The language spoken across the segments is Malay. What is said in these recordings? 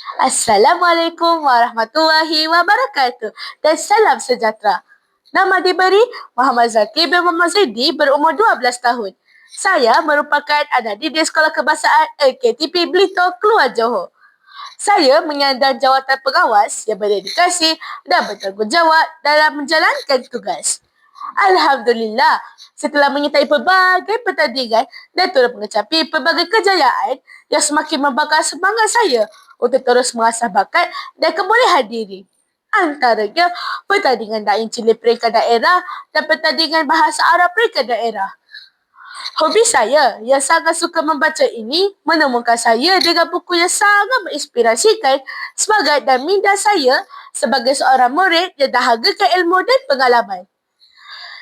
Assalamualaikum warahmatullahi wabarakatuh dan salam sejahtera. Nama diberi Muhammad Zaki bin Muhammad Zaidi, berumur 12 tahun. Saya merupakan anak didik Sekolah Kebahasaan LKTP Belitung, Keluar Johor. Saya menyandang jawatan pengawas yang berdedikasi dan bertanggungjawab dalam menjalankan tugas. Alhamdulillah, setelah menyertai pelbagai pertandingan dan turut mengecapi pelbagai kejayaan yang semakin membakar semangat saya untuk terus mengasah bakat dan kebolehan diri. Antaranya, pertandingan Dain Cilik peringkat daerah dan pertandingan Bahasa Arab peringkat daerah. Hobi saya yang sangat suka membaca ini menemukan saya dengan buku yang sangat menginspirasikan semangat dan minda saya sebagai seorang murid yang dahaga ilmu dan pengalaman.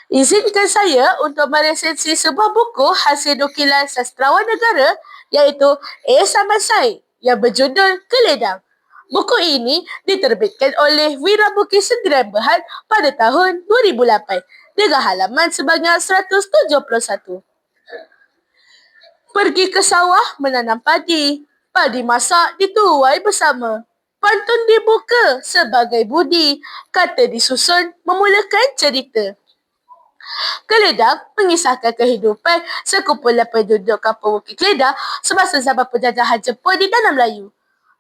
Izinkan saya untuk meresensi sebuah buku hasil nukilan sastrawan negara iaitu A. Samad Said yang berjudul Keledang. Buku ini diterbitkan oleh Wira Bukit Sendirian Berhad pada tahun 2008 dengan halaman sebanyak 171. Pergi ke sawah menanam padi. Padi masak dituai bersama. Pantun dibuka sebagai budi. Kata disusun memulakan cerita. Keledang mengisahkan kehidupan sekumpulan penduduk kampung Bukit Keledang semasa zaman penjajahan Jepun di tanah Melayu.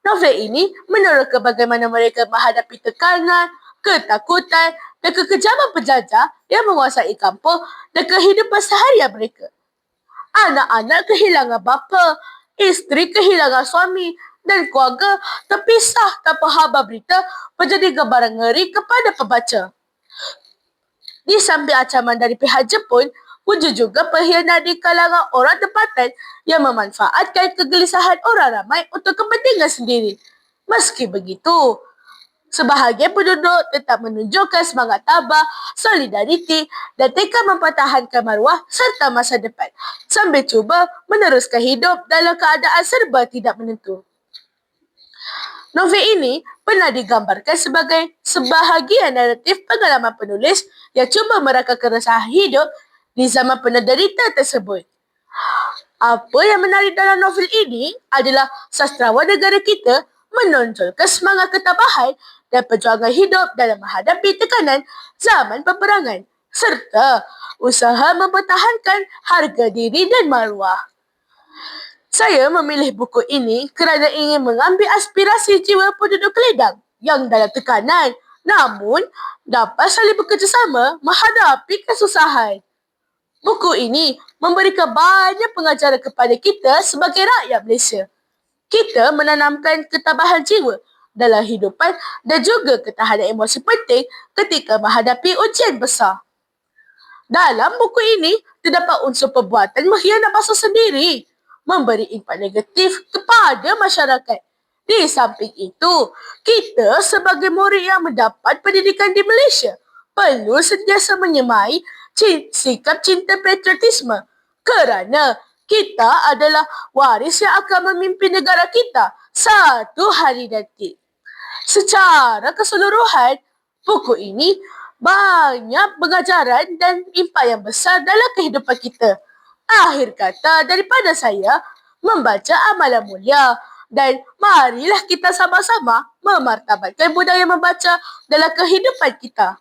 Novel ini menerangkan bagaimana mereka menghadapi tekanan, ketakutan dan kekejaman penjajah yang menguasai kampung dan kehidupan seharian mereka. Anak-anak kehilangan bapa, isteri kehilangan suami dan keluarga terpisah tanpa khabar berita menjadi gambaran ngeri kepada pembaca. Di samping ancaman dari pihak Jepun, wujud juga perkhianatan di kalangan orang tempatan yang memanfaatkan kegelisahan orang ramai untuk kepentingan sendiri. Meski begitu, sebahagian penduduk tetap menunjukkan semangat tabah, solidariti dan tekad mempertahankan maruah serta masa depan sambil cuba meneruskan hidup dalam keadaan serba tidak menentu. Novel ini pernah digambarkan sebagai sebahagian naratif pengalaman penulis yang cuba merangkai keresahan hidup di zaman penuh derita tersebut. Apa yang menarik dalam novel ini adalah sastrawan negara kita menonjolkan semangat ketabahan dan perjuangan hidup dalam menghadapi tekanan zaman peperangan serta usaha mempertahankan harga diri dan maruah. Saya memilih buku ini kerana ingin mengambil aspirasi jiwa penduduk Keledang yang dalam tekanan namun dapat saling bekerjasama menghadapi kesusahan. Buku ini memberikan banyak pengajaran kepada kita sebagai rakyat Malaysia. Kita menanamkan ketabahan jiwa dalam hidupan dan juga ketahanan emosi penting ketika menghadapi ujian besar. Dalam buku ini, terdapat unsur perbuatan mengkhianat bangsa sendiri, memberi impak negatif kepada masyarakat. Di samping itu, kita sebagai murid yang mendapat pendidikan di Malaysia perlu sentiasa menyemai sikap cinta patriotisme kerana kita adalah waris yang akan memimpin negara kita satu hari nanti. Secara keseluruhan, buku ini banyak pengajaran dan impak yang besar dalam kehidupan kita. Akhir kata daripada saya, membaca amalan mulia dan marilah kita sama-sama memartabatkan budaya membaca dalam kehidupan kita.